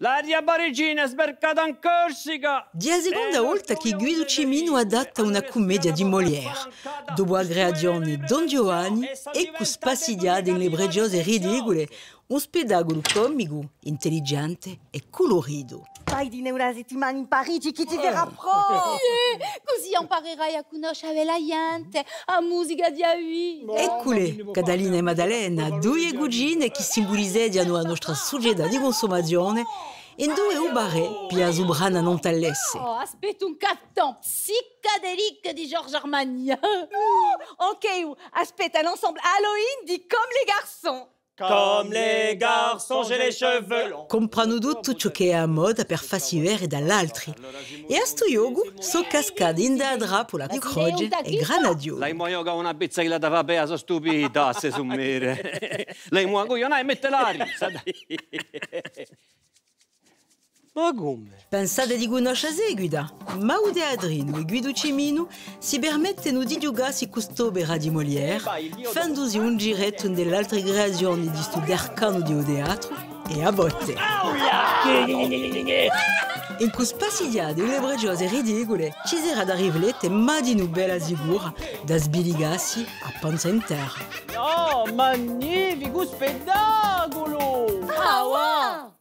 L'aria parigina è sbarcata in Corsica! Di la seconda volta che Guido Cimino adatta una commedia di Molière, dopo la creazione Don Giovanni e con spassidiate nelle pregiose ridicole, un spettacolo comico, intelligente e colorito. Vai di una settimana in Parigi che ti verrà proprio! Così imparerai a conoscere la gente, a musica di vita. Eccole, Catalina e Maddalena, due cugine che simbolizzano la nostra società di consumazione e due ubarè per sobrana non tallesse. Oh, aspetta un carton psychédélique di Georges Armani. Ok, aspetta, un ensemble Halloween dit comme les garçons. Comme les garçons, j'ai les cheveux longs. Comprano tutto ciò che è a moda per farsi vedere dall'altri. E a sto yogo so cascate in da drapo la croce e granadio. Lei muoio con una pizza che la dava bea, sono stupida, se sommere. Lei muoio e mette l'aria. Ma come? Pensate di conoscere Guida? Maude Adrino e Guido Cimino si permettono di giocarsi quest'opera di Molière, fandosi un giretto nelle altre creazioni di questo arcano di teatro e a botte. In questo passigliate le pregiose ridicole ci sarà da rivlette ma di una bella sicura da sbiligarsi a panza in terra. Oh, magnifico spettacolo! Ah, wow!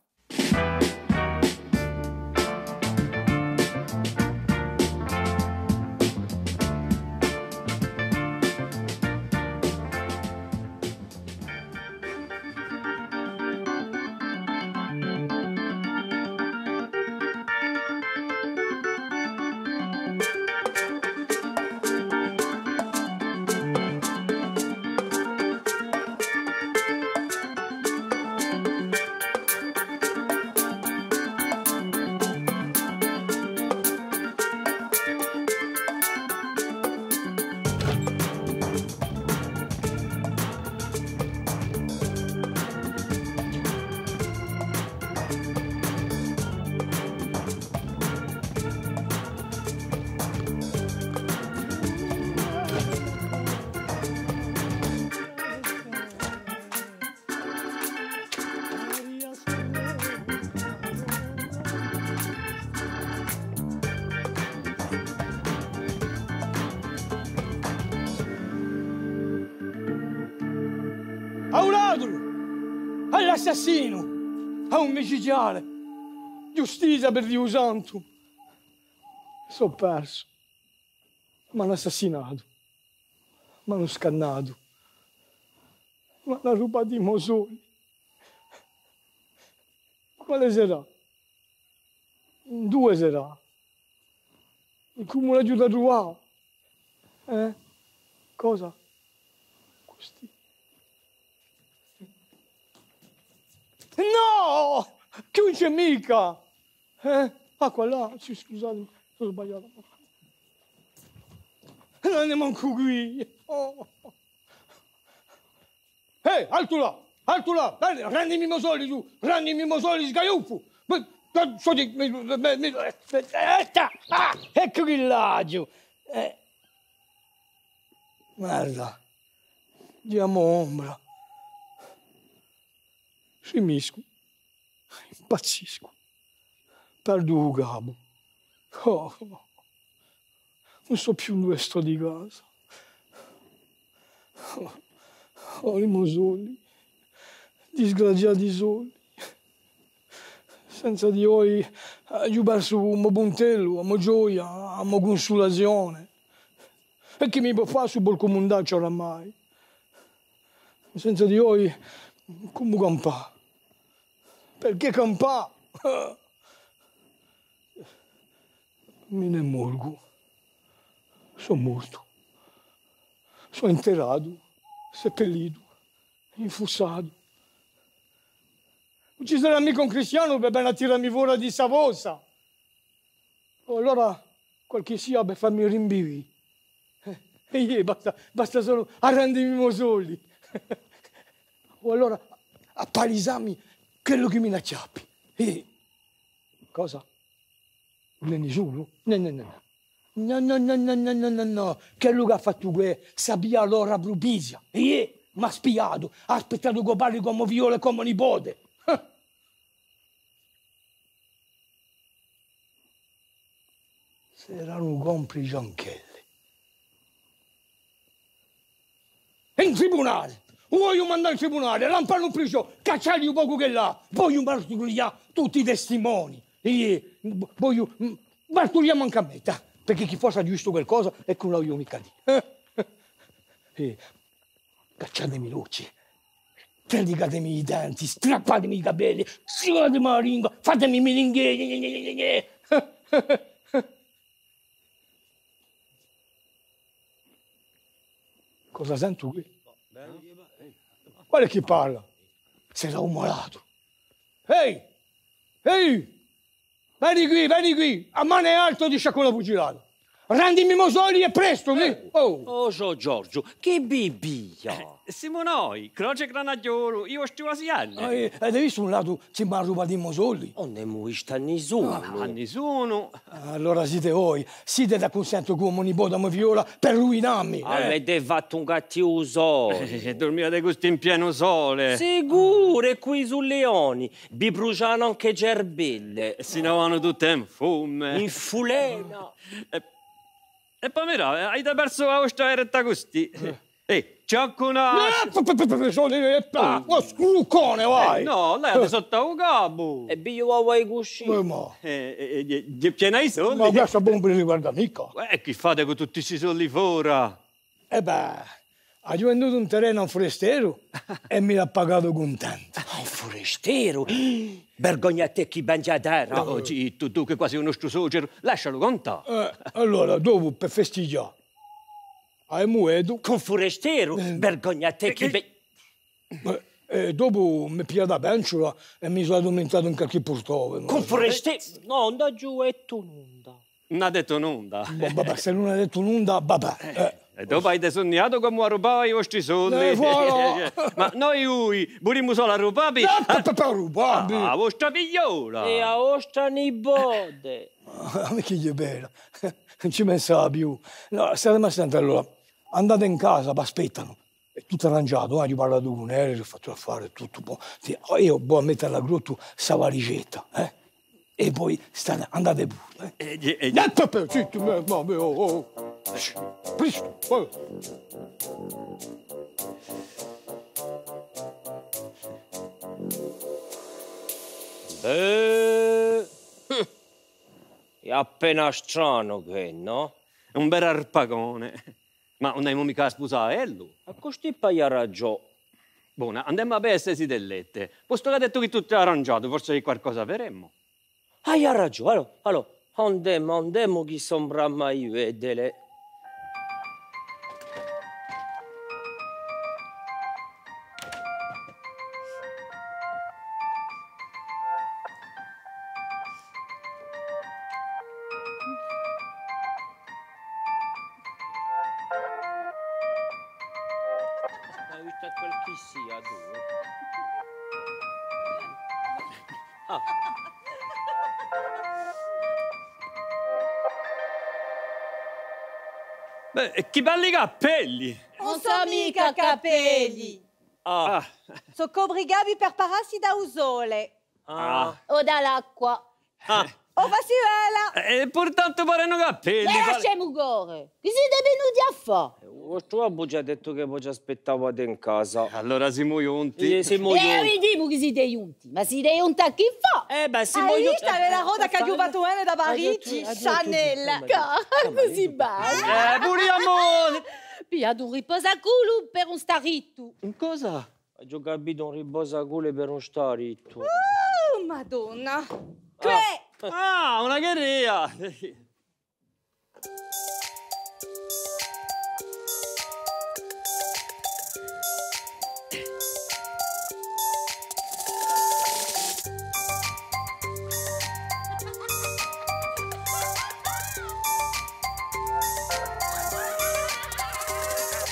A un ladro, all'assassino, a un micidiale, giustizia per Dio santo. Sono perso, mi hanno assassinato, mi hanno scannato, mi hanno rubato i mosoli. Quale sarà? 2 sarà. Il comune aiuta a trovare. Cosa? Questi. No! Che non c'è mica! Qua là, sì, scusate, sono sbagliato. Non ne manco qui. Oh. Alto là! Alto là! Rendimi i miei soldi tu! Rendimi i miei soldi, sgagliuffo! Ecco che lagio! Guarda, diamo ombra. Scimisco, impazzisco, perdo il capo. Oh, non so più dove sto di casa. Ho i mosoli, disgraziati soli. Senza di voi, io perso un mo puntello, a mo gioia, a mo consolazione. E che mi può fare su bol comandaccio oramai? Senza di voi, come campare? Perché campare? Me ne morgo. Sono morto. Sono enterrato, seppellito, infussato. Non ci sarà mica un cristiano per ben tirarmi fuori di Savosa. Allora, qualche sia per farmi rinvivere. Basta solo arrendermi i mosoli. O allora appalisarmi quello che mi acciappi. Cosa? Non è nessuno? No. No. Quello che ha fatto quello sapeva l'ora propizia. Mi ha spiato, ha aspettato che parli come figlio e come nipote. Saranno complici anch'elli. E in tribunale! Voglio mandare in tribunale, lampare un prigione, cacciargli un poco che là, voglio marturiare tutti i testimoni. E voglio marturiamo anche a me, perché chi fosse giusto qualcosa è che non l'avevo mica di. Cacciatemi i luci, tagliatemi i denti, strappatemi i capelli, scivolatemi la lingua, fatemi meringhe. Cosa sento qui? Guarda chi parla. Sei da un malato. Ehi! Ehi! Vieni qui! A mano alto di sciacquola pugilata. Rendimi i mosoli e presto, Oh, Giorgio, che bibia! Siamo noi, croce granagliolo, io sto asiano. Hai visto un lato si mi ha rubato i mosoli? Non ne muista nessuno. A nessuno. Allora siete voi, siete da consento come nipote mi viola per ruinarmi. Avete fatto un cattivo Dormivate così in pieno sole. Sicuro, e qui sul Leoni vi bruciano anche gerbelle. Si lavano tutte in fume. In fulena. E poi mira, hai perso la vostra eretta così. C'è una... Ma scruccone, vai! No, lei è sotto il capo. E biglio vuoi cuscire? Ma È piena di soldi. questa bomba non riguarda mica. Che fate con tutti questi soldi fuori? Ha venduto un terreno a un forestiero e mi l'ha pagato contento. Un forestiero? Vergogna a te chi mangia a terra. No, tu che quasi un nostro suocero, lascialo contare. Allora, dopo, per festeggiare, hai muoio. Con forestiero? Vergogna a te chi... Dopo mi pia da penciola e mi sono addormentato in qualche portone. Con forestiero? No, da giù e tu non. Non ha detto nulla. Vabbè, se non hai detto nulla, vabbè. E dopo hai sognato come rubava i vostri soldi. Voilà. Ma noi, vorremmo solo rubare Per rubarmi. la vostra figliola. E a vostra nipote. Ma che gli è bella. Non ci pensava più. No, state attenti allora. Andate in casa, vi aspettano. È tutto arrangiato, io ho parlato con lei, ho fatto affare, tutto buono. Io voglio mettere alla grotta questa valigetta, E poi andate pure. È appena strano che, no? È un bel arpagone. Ma non abbiamo mica sposato Ello. A così poi ha ragione. Buona, andiamo a vedere se dell'ette. Posto che ha detto che tutto è arrangiato, forse qualcosa vedremo. Hai ragione. Allora, andiamo chi sembra mai vedere. Quel chi sia tu. Beh, che belli cappelli! Non so mica capelli. So cobrigavi per pararsi da usole. O dall'acqua. O facivela. E portanto parano cappelli. Lasciamo gore. Che siete venuti a fare? Vostro babbo ci ha detto che voi ci aspettavate in casa. Allora siamo giunti. Siamo giunti. Vediamo che siete giunti. Ma siete giunti a chi fa? Beh, siamo Hai giunti. visto la roda che ha giubato da Parigi? Chanel. Così bella. Pure amore! Pigliato un riposaculo per un starito. Cosa? Ho già capito un riposaculo per un starito. Oh, Madonna. Una guerria!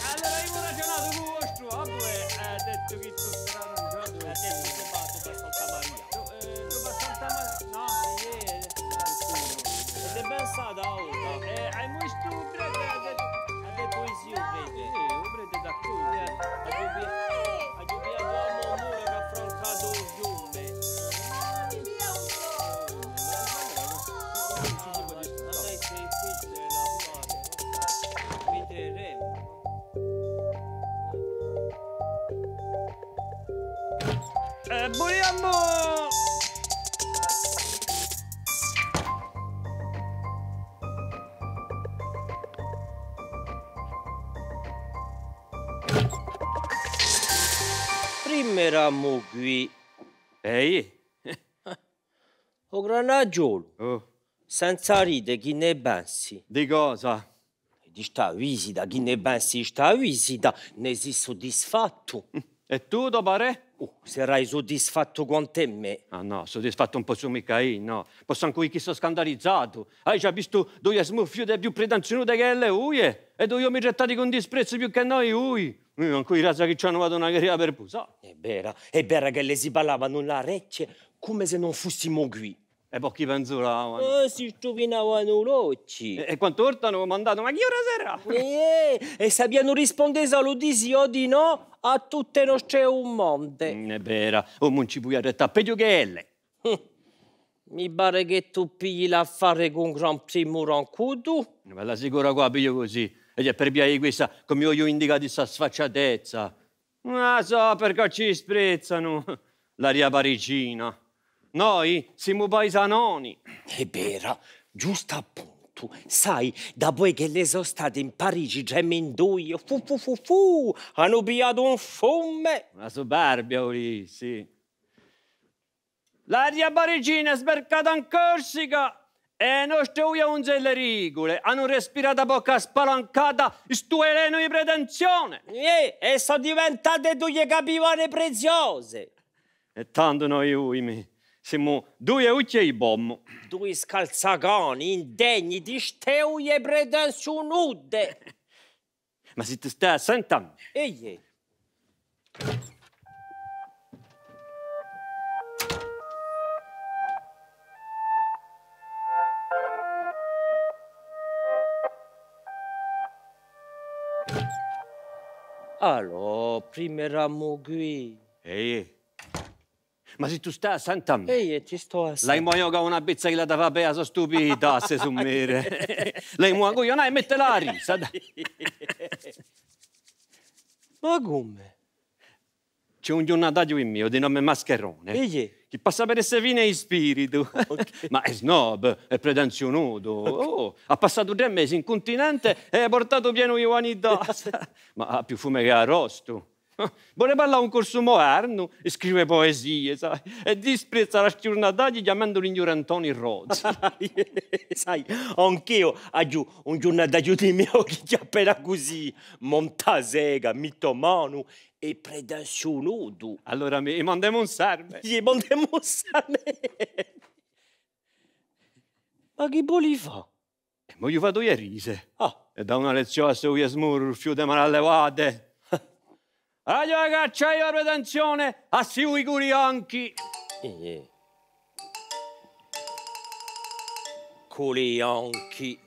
Allora, io ho ragionato con vostro babbo e ha detto che tutto era arrangiato. Ha detto che vado per Santa Maria. Per Santa Maria? No, ieri. Deve Buriamo! Prima eravamo qui, Ehi? o granagiolo, Oh, senza ride chi ne pensi. di cosa? Di sta visita, chi ne pensi sta visita, ne sei soddisfatto? E tu, do pare? Sarai soddisfatto quanto me. Ah no, soddisfatto un po' su Micaì, no. Posso anche chi sono scandalizzato. Hai già visto due smuffiute più pretenzionute che le uie? E due mi trattati con disprezzo più che noi ui. Anche i rasa che ci hanno fatto una carriera per pusare. È vera che le si parlavano la recce come se non fossimo qui. E poi chi pensuravano? Si stuvinavano l'occhi. E quanto volta hanno mandato? Ma chi ora sarà? E sappiano rispondere solo di sì o di no a tutte le nostre un monte. È vera, o non ci puoi arrettare peggio che elle. Mi pare che tu pigli l'affare con gran primo tu. Me la sicura qua piglio così. E per via di questa, come io indicato questa sfacciatezza. Non so perché ci sprezzano. L'aria parigina. Noi siamo paesanoni. È vera, giusto appunto. Sai, da poi che le sono state in Parigi, gemendoie, hanno pigliato un fume. Una superbia, Ulissi. L'aria parigina è sbarcata in Corsica e i nostri uions e le rigole hanno respirato bocca spalancata sto eleno di pretensione. E sono diventate due capivane preziose. E tanto noi uimi siamo due ucci e bombo. Due scalzaconi indegni di steuie pretenzionute. Ma se ti stai sentendo, Ehi, allora, prima eravamo qui. ehi, ma se tu stai sentendo, Ehi, ti sto a lei muoio che una pizza che la dava bea, sono stupida, se su mere. Lei muoio io e mette la risa. Dai. Ma come? C'è un giornatario in mio di nome Mascherone. Ehi, Che passa per essere fine in spirito. Ma è snob, è pretenzionuto. Oh, ha passato 3 mesi in continente e ha portato pieno di vanità. Ma ha più fume che arrosto. Vuole parlare un corso moderno e scrive poesie, sai? E disprezza la giornataglia chiamandolo ignorantoni rozzi. sai, anch'io aggiù un giornatario di mio che ti appena così, montasega, mitomano e pretenzionuto. Allora mi mandiamo un serve. Gli mandiamo un same. Ma che vuoi fa? E mo gli vado io rise. Ah, E da una lezione a se io smurro, fiuto male allevate. Allora che c'hai la pretensione a si i curianchi. Colianchi.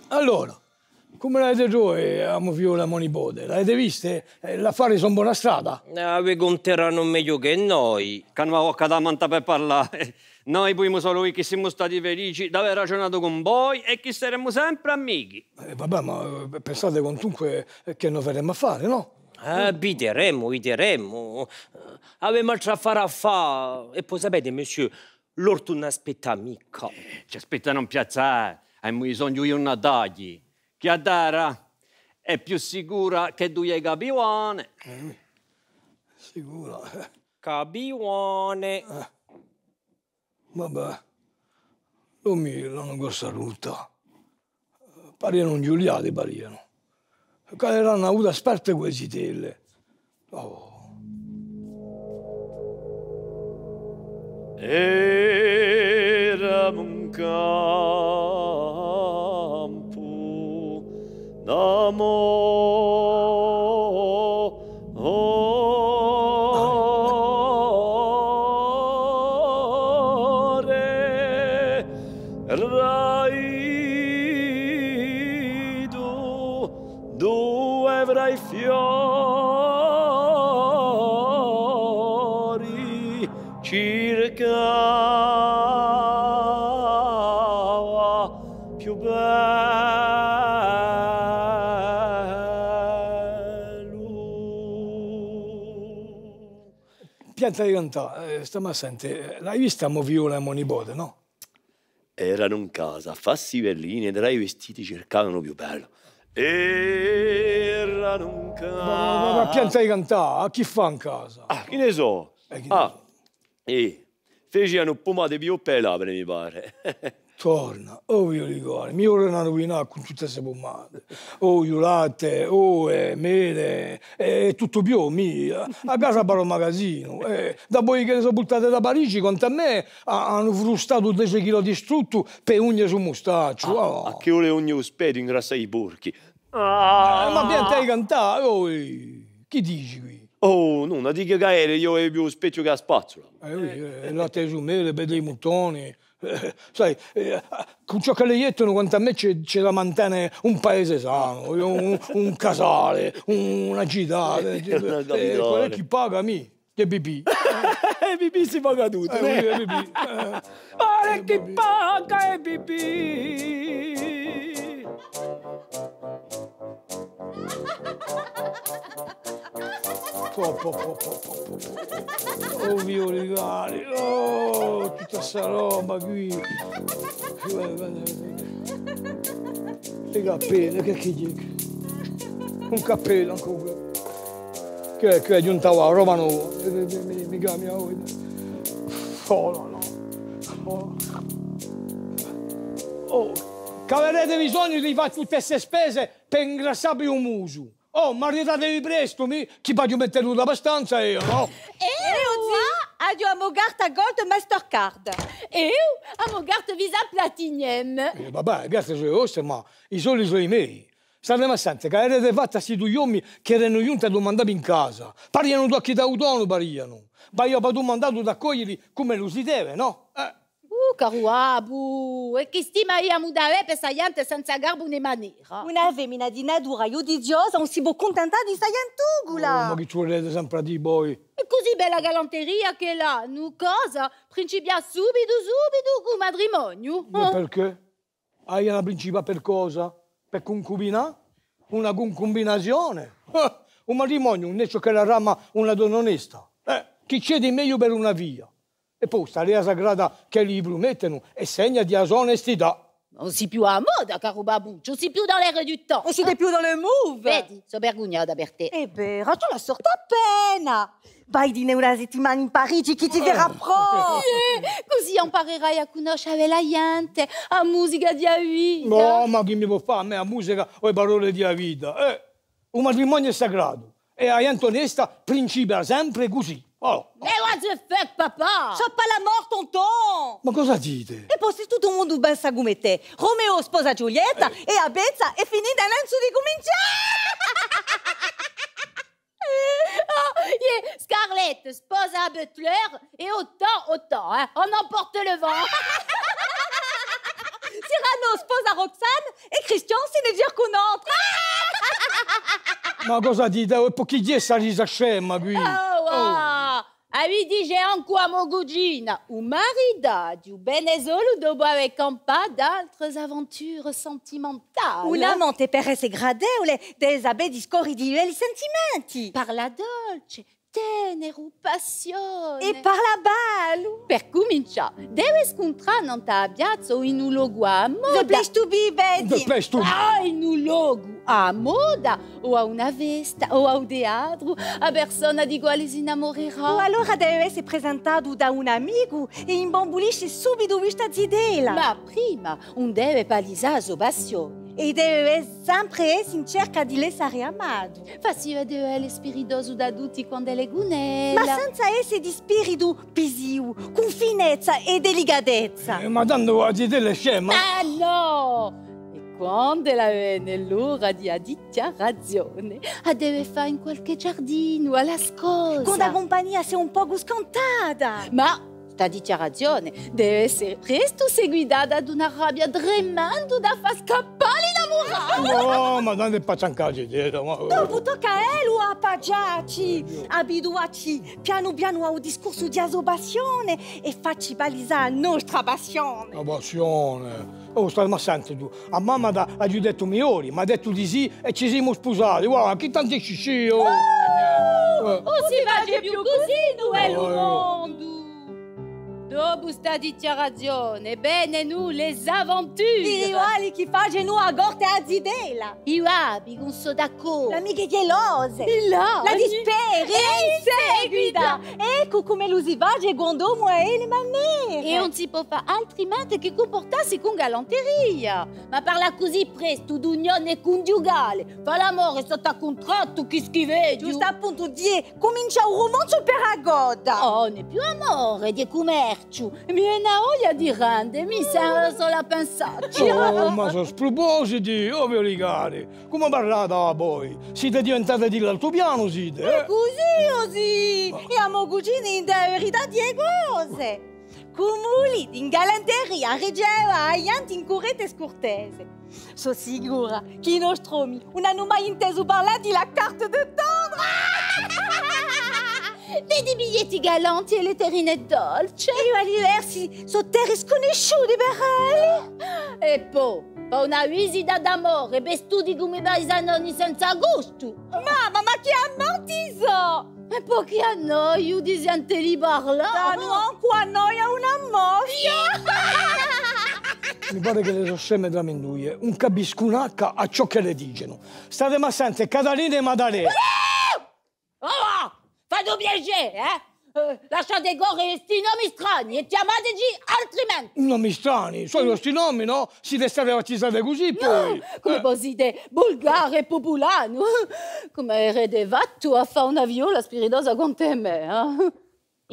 Allora, come l'avete voi, amo fiola monipode? L'avete viste? L'affare sono buona strada. Vi conteranno meglio che noi. Che non ho da manta per parlare. Noi poi solo che siamo stati felici di aver ragionato con voi e che saremo sempre amici. Vabbè, ma pensate comunque che noi faremo a fare, no? Vidremo. Avevamo altro affare a fare. E poi sapete, monsieur, l'orto non aspetta mica. Ci aspettano un piazzare, abbiamo bisogno di una tagli. Che a Dara è più sicura che due capione. Sicuro. Capione. Vabbè, non mi l'hanno questa ruta. Pariano un giuliati, pariano. Che erano avuto esperte queste telle. Oh. Era un campo d'amore, raido dove avrai fiori cercava più bello. pianta di cantare, stiamo a sentire, l'hai vista mo Viola e mo nipote, no? Erano in casa, a farsi velline ed i vestiti cercavano più bello. Erano in casa. Ma pianta di cantare, a chi fa in casa? Ah, che ne so? Fecero pomate più pelate, mi pare. Torna, io ricordo, mi ora rovinare con tutte queste pomate. Il latte, mele, tutto più, a casa parlo magazzino. Dopo che ne sono buttate da Parigi, contro a me hanno frustato 10 kg di strutto per ugne sul mustaccio. A che ore ogni ospite ingrassa i porchi? Ma pianta di cantare, chi dici qui? Oh, non, non dico che io ho più specchio che a spazzola. Il latte su mele, per dei montoni. Sai, con ciò che le iettano, quanto a me c'è da mantenere un paese sano, un casale, una città. Quello chi paga mi, che pipì. Pipì si paga tutto. Ma chi paga è pipì. Oh mio regali, tutta sta roba qui. I cappelli, che un cappello ancora. Che è giunta qua, roba nuova. Mi cambia che avrete bisogno di fare tutte queste spese per ingrassare un muso. Ma arrivatevi presto, chi voglio mettere tutta abbastanza io, no? Adio a mon carte Gold Mastercard. A mon carte Visa Platinum. Vabbè, grazie sulle vostre, ma i soldi sono i miei. State assente, che avete fatto a questi due uomini che erano giunti a domandare in casa. Pariano due occhi d'autono, pariano. Ma io ho domandato ad accoglierli come lo si deve, no? Caruabu, e che stima io mudare per saiante senza garbo né maniera. Una femmina di natura giudiziosa, non si può contentare di saiantugula. Ma che ci volete sempre a dire voi? E così bella galanteria che là, nu cosa? Principia subito con matrimonio. Ma perché? Hai una principia per cosa? Per concubina? Una concubinazione? Un matrimonio, un neccio che la rama una donna onesta. Chi c'è di meglio per una via? E poi sta lea sagrada che gli promettono è segna di onestità. Non si più a moda, caro Babuccio, si più dans l'air du temps. Non si più dans le move. Vedi, so vergognata per te. Tu la sorti appena. Vai di una settimana in Parigi, chi ti verrà proprio. Così imparerai a conoscere la gente, a musica di vita. No, ma chi mi può fare a me a musica o le parole di vita? Un matrimonio è sagrato e a gente onesta principia sempre così. Oh. Mais what the fuck, papa? So pas la mort, tonton! Ma cosa dite? E poi se tutto il mondo pensa come te, Romeo sposa Giulietta e a Bezza è finita innanzi di cominciare! Scarlett sposa Butler e autant, on emporte le vent! Cyrano sposa Roxane e Christian si ne dire qu'on entre! Ma cosa dite? E poi chi è sta risa scema qui? Avui dice ancora mon cugina, un maridade, un benesolo dopo aver campato d'altre avventure sentimentali. Un amante per essere gradevole deve sapere discorrere i sentimenti. Parla dolce, tenero, passione. E parla bello. Per cominciare, deve scontrare in ta piazza o in un luogo a moda. The place to be, Betty. The place to be. In un luogo a moda o a una festa o a un teatro, a persona di quale si innamorerà. O allora deve essere presentato da un amico e imbambolisce subito questa idea. Ma prima, un deve palisare la passione. E deve sempre essere in cerca di essere amato. Facile deve essere spiritoso da tutti quando le gunella. Ma senza essere di spirito pisiu, con finezza e delicatezza. Ma tanto a dire le scema. Ah no! Quando la venne l'ora di dichiarazione, deve fare in qualche giardino, alla scosa. Con la compagnia sei un poco scontata. Ma sta dichiarazione deve essere presto seguita da una rabbia tremenda da far scappare l'innamorato. No, ma tanto è pacciancaggi dietro. Dopo tocca a lui appaggiarci, abituarci piano piano a un discorso di asobazione e farci balisare la nostra passione. La passione. Stai ma senti tu, a mamma ha già detto migliori, mi ha detto di sì e ci siamo sposati. Guarda, che tanti ci sia. O si va più così, duello. Guida di ragione. Bene, nu, les aventures. I rivali che facciano a gorte a zidela. I wabi, non so d'accordo. L'amiche gelose. Là, La disperi. E in seguita. Ecco come lo si va gondomo e le maniere. E non si può fare altrimenti che comportarsi con galanteria. Ma parla così presto d'unione coniugale. Fa l'amore sotto contratto, che schivedi. Giusto appunto, die, comincia un romanzo per agoda. Oh, non è più amore, di commercio. Mi è una voglia di rende, mi sembra solo a pensarci. Oh, ma sono spropositi, oh mio rigare. Come parlate voi? Siete diventate di l'altopiano, siete? Così. E amo cugini in verità di cose. Cumuli in galanteria, reggeva, aianti in currete scortese. Sono sicura che i nostri uomini non hanno mai inteso parlare di la carte de tendre. Vedi i biglietti galanti e le terrine dolci. E a diversi sono terre sconosciute per elle. E poi, fa una visita d'amore, per studi come paesani senza gusto. Mamma, ma che ammortiso! E poi che annoio di sentire parlare. Da non qua annoia una moscia. Mi pare che le sono sceme tra menduie. Non capisco un'H a ciò che le dicono. State ma sente, Catalina e Maddalena. Oh, fate piacere, eh? Lasciate correre questi nomi strani e chiamateci altrimenti. Nomi strani, sono questi nomi, no? Siete state battezzate così poi. Come possiate bulgare e popolano? Come eredevate a fare una viola spiritosa con te e me, eh?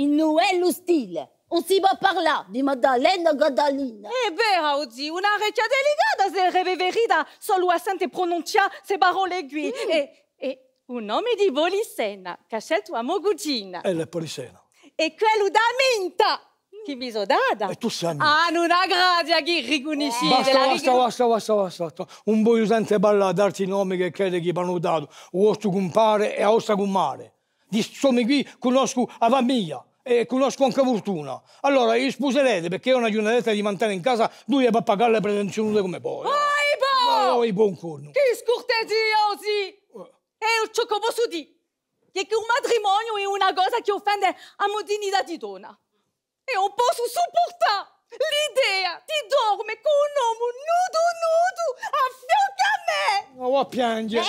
In nuovo stile. Non si può parlare di Maddalena Gadalina. È vero, oggi, una recchia delicata se reverita solo a sente pronunciare se parole qui. E un nome di Polissena, che ha scelto a Mogugina. E le Polissena. E quello da Minta, che mi sono data. E tu sai. Ah, non ha grazia che riconosci. Basta. Un po' sente parlare d'altri nomi che crede che hanno dato. O vostro compare e a vostra compare. Di sommi qui conosco a famiglia. E conosco anche fortuna. Allora, vi sposerete perché è una giornata di mantenere in casa due pappagalli pretenzionate come poi. Ai, buon corno. Che scortesia, oggi! E ciò che posso dire è che un matrimonio è una cosa che offende a mo' dignità di donna. E non posso sopportare l'idea di dormire con un uomo nudo a fianco a me. Non va a piangere.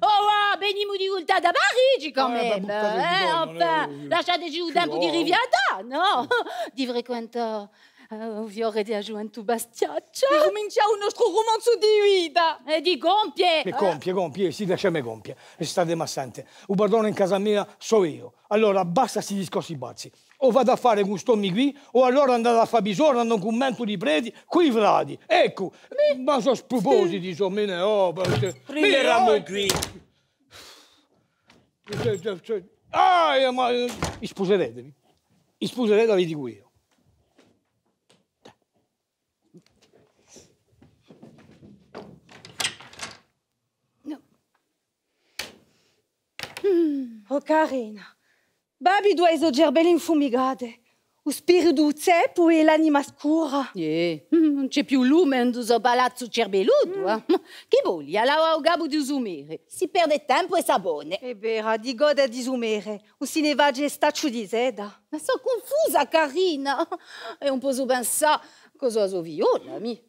Oh, veniamo di volta da Parigi, come. Enfin, lasciateci un tempo di riviada, no? Di frequentare un fiore di gioventù bastiaccia. E cominciamo il nostro romanzo di vita. E di compie. Che compie, si lasciami compie. E state ma sente. Un padrone in casa mia so io. Allora, basta sti discorsi bazzi. O vado a fare gustomi qui, o allora andate a fare bisogno, hanno un commento di preti, qui frati. Ecco, ma sono spropositi, insomma, Eravamo qui. Ma sposeretevi. Sposerete, vi dico io. Oh, carina. Babi due gerbelle infumigate. O spirito zeppo e l'anima scura. Non c'è più lume in questo palazzo cervelluto. Che voglia, la gabo di usumere. Si perde tempo e sapone. È vero, di goda di sumere. O si ne va staccio di seda. Ma sono confusa, carina. E non posso pensare cosa so viola, mi.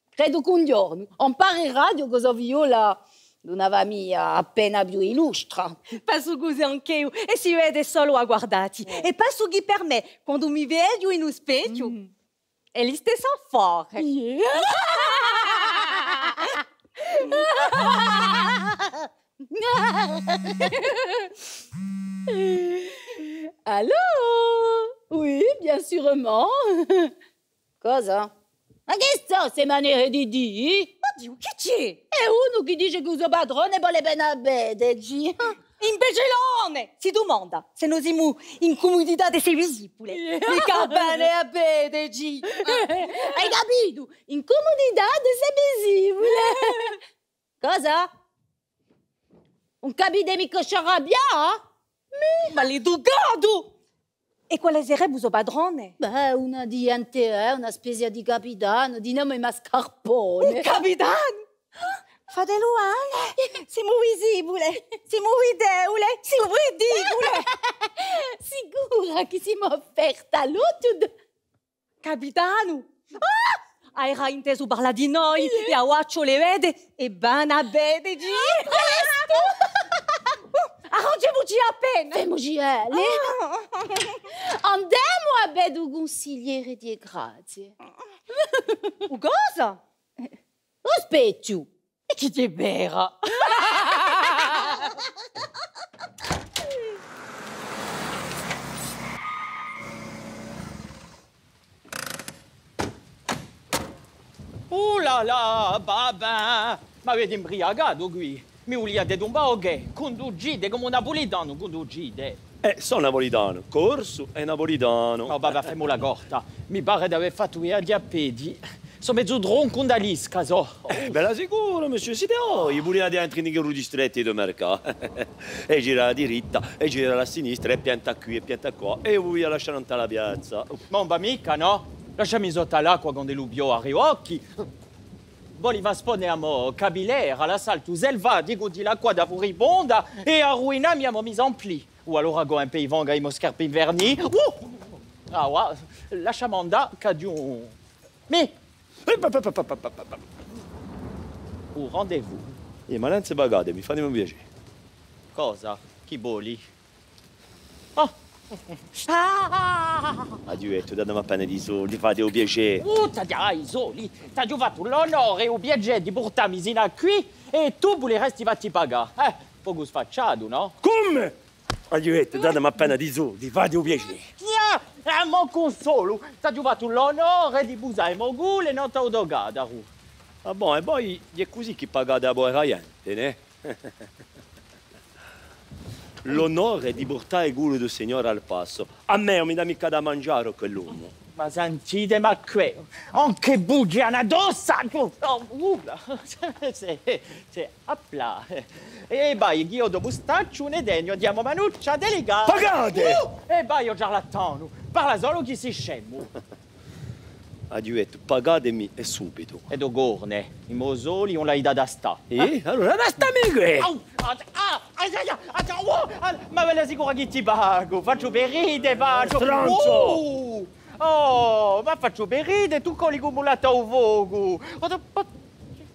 Credo che un giorno imparerà di cosa viola una famiglia appena più illustra. Penso così anche io, e si vede solo a guardarti. E penso che per me, quando mi vedo in un specchio, è la stessa forza. Allô? Oui, bien sûrement. Cosa? Ma che so se maniere di dire? Oddio, che c'è? È uno che dice che uso padrone vuole bene a Bedeji. Imbecillone! Si domanda se noi siamo in comunità di sei visibili. Mica bene a Bedeji. Hai capito? In comunità di sei visibili. Cosa? Un capite mica sciarrabbia? Maleducato! E quale sarebbe il suo padrone? Beh, una di NTE, una specie di capitano, di nome Mascarpone. Un capitano? Fatelo anche! Siamo visibili, siamo videole, siamo ridicole! Sicura che siamo offerta all'auto? capitano. Ah! Era inteso parlare di noi, e a Waccio le vede, e bana bene, G. Arrangiamoci appena. Femoci andiamo a vedere un consigliere di grazie. Cosa? Aspetta. E chi ti è vera? Oh là là, babà! Ma avete imbriagato qui? Mi vogliate un po' che? Conducite come un napolitano, conducite. Sono napolitano. Corso è napolitano. Oh, babà, fammi la corta. Mi pare di aver fatto viaggi a piedi. Sono mezzo tronco da lisca, so. Bella sicuro, monsieur, siete voi. Pure dentro nei rudi stretti del mercato. E gira a diritta, e gira a sinistra, e pianta qui, e pianta qua. E voi a lasciare andare la piazza. Non va mica, no? Lasciami sotto all'acqua con dei lubiò a riocchi. Voleva sponiamo capillaire all'assalto selvatico di l'acqua da furibonda e arruiniamo mise en pli. O allora go un pays vanga i moscarpi inverni. Ah, ouais, lasciamo andare, cadion. Mais, au rendez-vous. Ma non si pagate, mi fate un piacere. Cosa? Chi boli? Adietto, datemi appena di soldi, fate un piacere. Dai, soli, ti ho fatto l'onore e un piacere di portarmi sino a qui e tu pure resti fatti pagare. Poco sfacciato, no? Come? Adietto, datemi appena di soldi, fate un piacere. Ma consolo, ti ho fatto l'onore di busare mogule e non ti ho dogato. Ah, buono, e poi è così che pagate a buona gente, ne? L'onore di portare il culo del Signore al passo. A me non mi dà mica da mangiare quell'uomo. Ma sentite, ma qui, anche bugiana dossa! Se, appla. E vai, io dopo staccio un edegno, diamo manuccia delicata. Pagate! E vai, io giarlatano, parla solo chi si scemo. Adietto, pagatemi e subito. E do gorne, i mosoli non l'hai da sta. Allora restami qui! Ma ve la sicura che ti pago? Faccio per ride, faccio... Stronzo! Oh, ma faccio per ride, tu coli cumulata a vogo.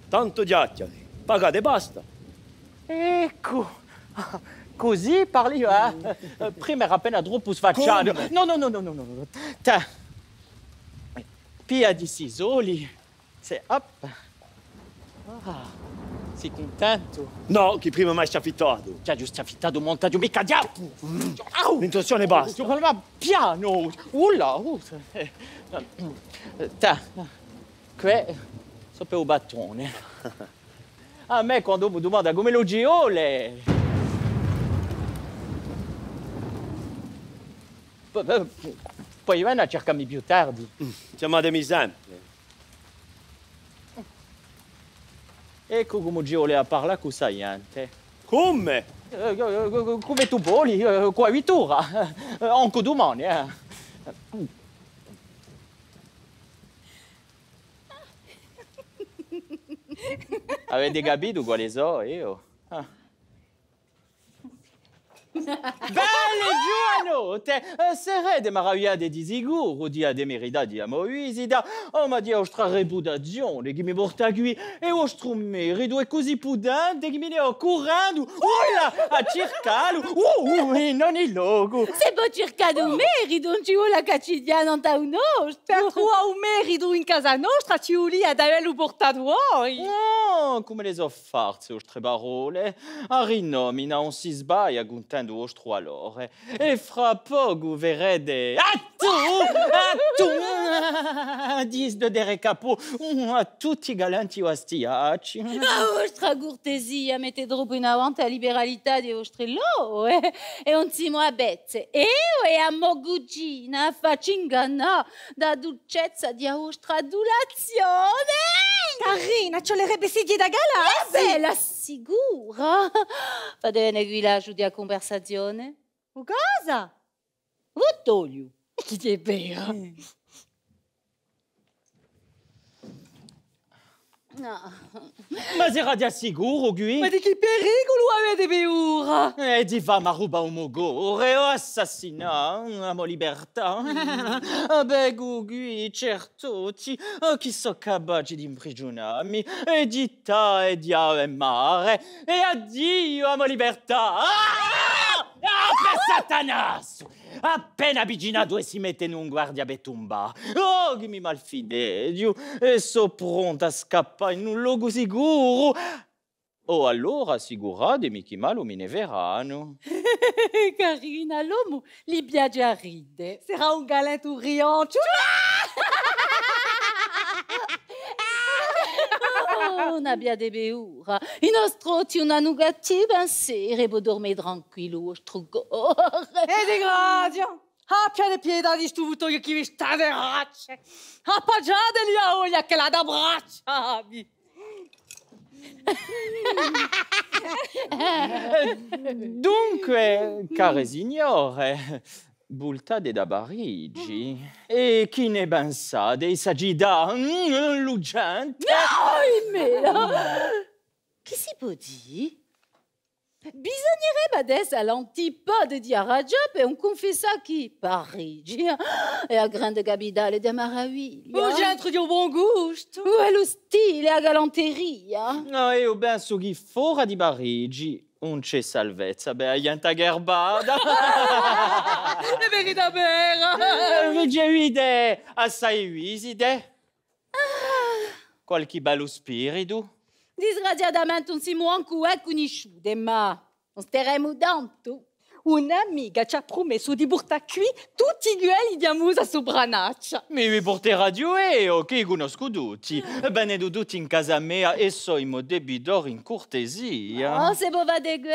Tanto chiacchiere, pagate e basta. Ecco, così parli, prima era appena troppo sfacciato. No. Pia di sisoli, se up. Sei contento? No, che prima mai ci ha affittato. Già giusto affittato un montaggio, mica diavolo! L'intenzione basta. Ma piano! Ulla! Ta, qui, so per un battone. A me quando mi domanda come lo giole... Poi vieni a cercarmi più tardi. Chiamatemi sempre. Ecco come giole a parlare con Saiante. Come? Come tu voli, qua 8 ore. Anche domani, Avete capito quali sono io? Belle giovanotte! Sarete maravigliate di sicuro di a demerità di amorisida, ma di vostra reputazione che mi porta qui e vostro merito è così pudente che mi ne ho correndo a cercarlo, e non il logo. Se può cercare un merito, non ci vuole la caccidiana da un nostro. Per trovare un merito in casa nostra ci vuole ad averlo portato voi. Oh, come le so farse vostre parole? A rinomina non si sbaglia contando vostro allora. E fra poco verrete a tu, dis de dere capo, a tutti i galanti ostiaci. La vostra cortesia mette troppo in avanti la liberalità di vostre loro, e non siamo a bezze. Io e a mogugina faccio ingannare da dolcezza di vostra adulazione. Carina, c'ho le vestiti da galassi. La sicura. Fate venire qui la giudia conversazione. Cosa? Votoglio. Chi ti è Eh. vero? Ma zeradia sicuro, Gui? Ma di che pericolo avete paura? Di va maruba un mogore o assassina, amo libertà. Beh, Gui, certo, chi so capace di imprigionarmi, e di ta e di ave mare, e addio, amo libertà. Per Satanas! Appena avvicinato e si mette in un guardia betumba. Oh, che mi malfidedio, e so pronta a scappare in un luogo sicuro. Oh, allora assicuratemi che malo me ne verranno. Carina, l'uomo li piace a ride. Sarà un galetto riancio. Oh, non abbiate paura. I nostri una nugati ben sere, dorme tranquillo, vostro cuore. E di grazia. Abbiate pietà di sto che vi state racce. Appaggiateli a oglia che la da bracciavi. Dunque, care signore, bultate da Parigi, e chi ne ben sa dei sagità lucente? Che si può dire? Bisognerebbe adesso all'antipode di Arajop e un confessa chi? Parigi è la grande capitale della meraviglia. Un centro di buon gusto. È lo stile, la galanteria. No, io penso che fuori di Parigi non c'è salvezza, beh, niente gerbada. È verità vera. C'è un'idea assai visite? Qualche bello spirito? Disgraziatamente non siamo ancora conosciute, ma non staremo tanto. Un'amica ci ha promesso di portare qui tutti i gueli di amusa su branaccia. Mi porterà io che conosco tutti. Bene tutti in casa mia e so i miei debitori in cortesia. Oh, se voi vade qui,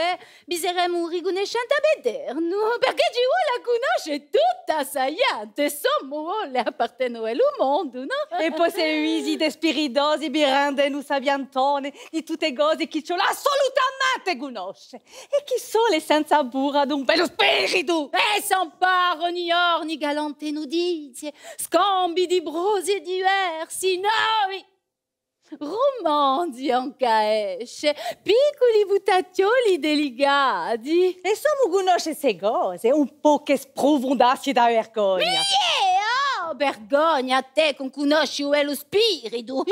bisogneremo riconoscente a vederno, perché Gio la conosce tutta sagliante, sommo le appartengono al mondo, no? E poi se visite spiritosi, birande, non saviantone, di tutte cose che ce l'ha assolutamente conosce. E chi sono le senza burra d'un bello spirito? E sans paro, ni or, ni galante nudizie, scambi di brosi diversi, noi, romanzi anche esce, piccoli buttaccioli delicati. E sommo conosce se cose, un po' che sprofondassi da vergogna. Oh, vergogna a te che non conosci lo spirito.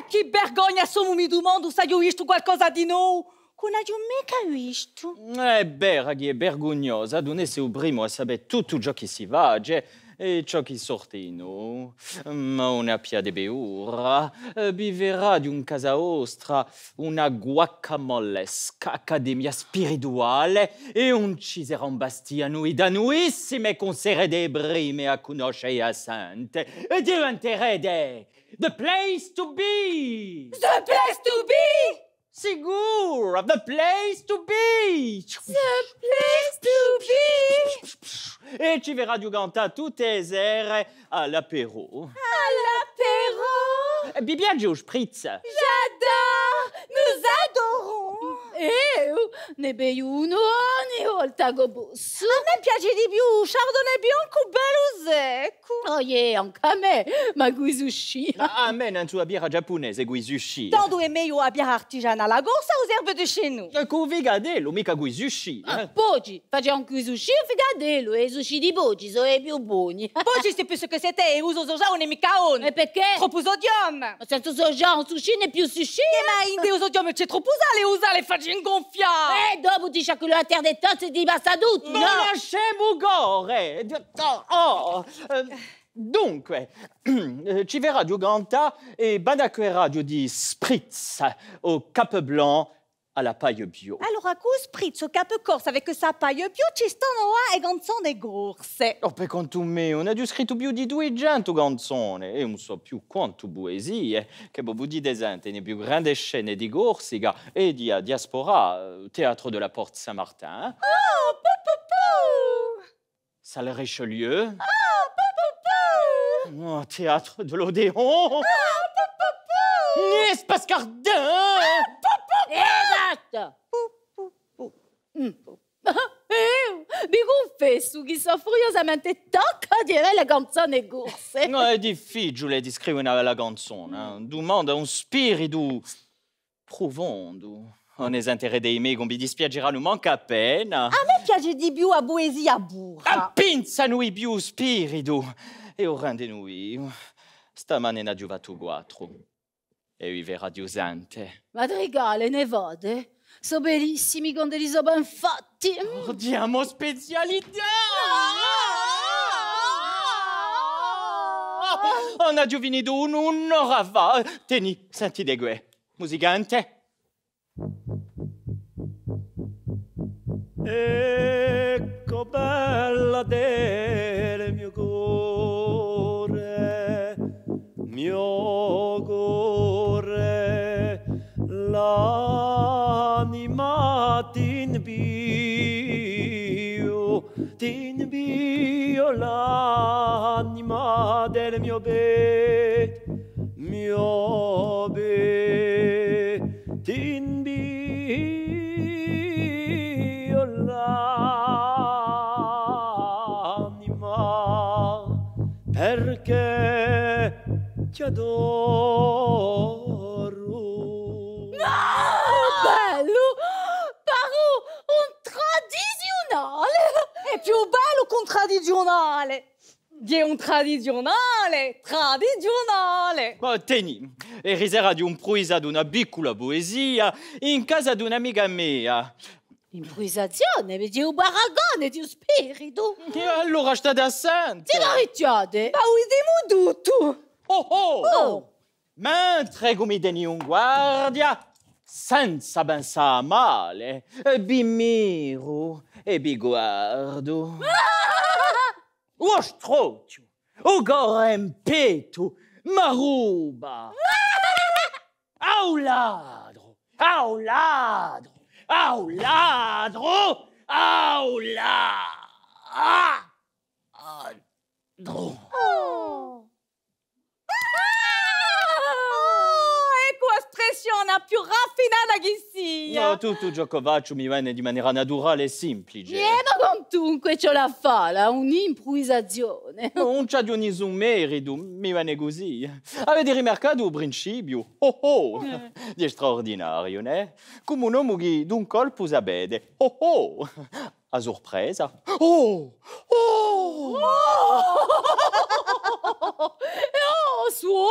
Che vergogna sommo mi domando se io ho visto qualcosa di nuovo. Non ho mica visto. Beh, ragazzi, è vergognosa. Non è il primo a sapere tutto ciò che si va e ciò che sorte in noi. Ma una pia di beura viverà di un casa ostra una guacamolesca accademia spirituale e un ci sarà un bastiano da nuissime conserre dei brime a conoscere a sante e diventerete the place to be. The place to be! Sicuro, the place to be! The place to be! E ci verrà giocata tutte le sere all'apéro. All'apéro! Vi piace lo spritz? J'adore! Nous adorons! Ne bei uno ogni volta che posso. A me piace di più Chardonnay bianco bello secco. Oh yeah, anche a me, ma qui sushi. A me non c'è birra giapponese con i sushi. Tanto è meglio la birra artigiana alla corsa o erbe de chez nous. Con figadello, mica con i sushi. Poi facciamo anche i sushi e figadello e i sushi di Poggi sono i più buoni. Poi ci sai più ce che siete e uso soja non è mica on. E perché? Troppo sodium. Senza soja un sushi n'est più sushi. Ma in deo sodium c'è troppo usa le facci gonfiare. E dopo ti sciacquolo la terra dei tozzi e ti basta tutto, Non no? lasciamo gore! Dunque, ci verrà giocata e banacque radio di spritz au cap blanc alla paille bio. Allora, con spritz au cap corse avec sa paille bio ci stanno a e ganzon de gorse. Oh, per conto mio, ne ho scritto più di 200 canzoni e non so più quanto poesie che bobo di desente ne più grandi scene di Corsica e di diaspora, Teatro de la Porte Saint-Martin. Oh, pou! Salle Richelieu. Oh, pou! Oh, Théâtre de l'Odéon. Espace Cardin. Esatto! Mi confesso che sono furiosamente tocca a dire le canzoni corse. No, è difficile di scrivere una canzone. Demanda un spirito profondo. On est intérêt dei miei, mi dispiacerà, non manca appena. A me piace di più la poesia burra. Pensa noi più spirito. E ora di noi, stamane ha giovato 4. E vi verrà diusante. Madrigale, ne vade? So bellissimi con degli so ben fatti. Diamo specialità! On a finito un'ora fa. Tieni, senti de gue. Musicante. Ecco bella del mio cuore, l'anima t'invio l'anima del mio be, t'invio l'anima perché ti adoro. Bello! Paro un tradizionale! È più bello che un tradizionale. Di un tradizionale. Ma tieni, e risera di un pruisa di una piccola poesia in casa di un'amica mia. Improvvisazione, vedi un baragone di un spirito. E allora sta da sente. Ti la ricciade? Ma vediamo tutto. Oh! Mentre come teni un guardia, senza pensare male, vi miro e vi guardo. O strocchio, o gorempeto, ma ruba. Au ladro, au ladro, au ladro, au ladro. Ecco espressione più raffinata che sia. No, tutto giocovaccio mi viene di maniera naturale e semplice. Ma quantunque ce la fa, là, un'improvvisazione. Non c'è di nessun merito, mi viene così. Avete rimarcato un principio? Di straordinario, né? Come un uomo che d'un colpo sapete. A sorpresa. Oh, suo!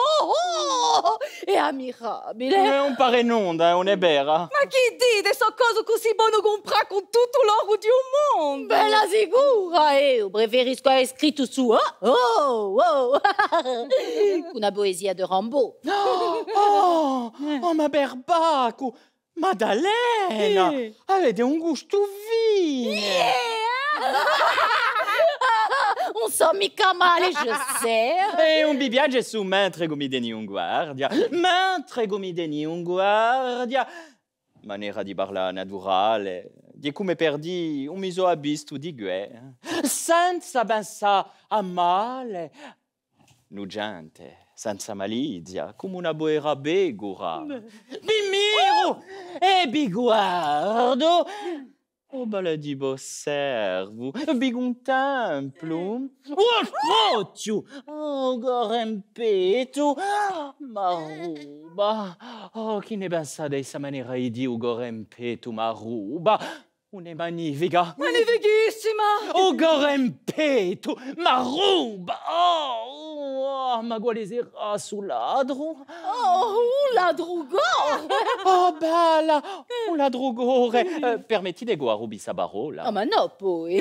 È ammirabile. Non pare nonda, non è vera. Ma chi dite, so cose così buone comprare con tutto l'oro di un mondo? Bella sicura, io preferisco essere scritto su una poesia di Rimbaud. Oh, ma Berbaco, Maddalena, avete un gusto vino. Non so mica male, je sais. E un biviage su mentre gomideni un guardia. Mentre gomideni un guardia. Maniera di parlare naturale. Di come perdi un miso a visto di gue. Senza pensare a male. Nugente, senza malizia, come una boera begura. Vi miro e vi guardo. Oh, baladibo servo, vi un templo. Oh, scrocchio! Oh, gorempeto! Maruba! Oh, chi ne pensa di questa maniera di gorempeto, maruba? Una magnifica! Magnifichissima! Oh, gorempeto! Maruba! Oh, ma quale sarà sul ladro? Oh, un ladrugor! Oh, bella! Un ladrugore! Permetti di guarire questa parola? Ah, ma no, poi.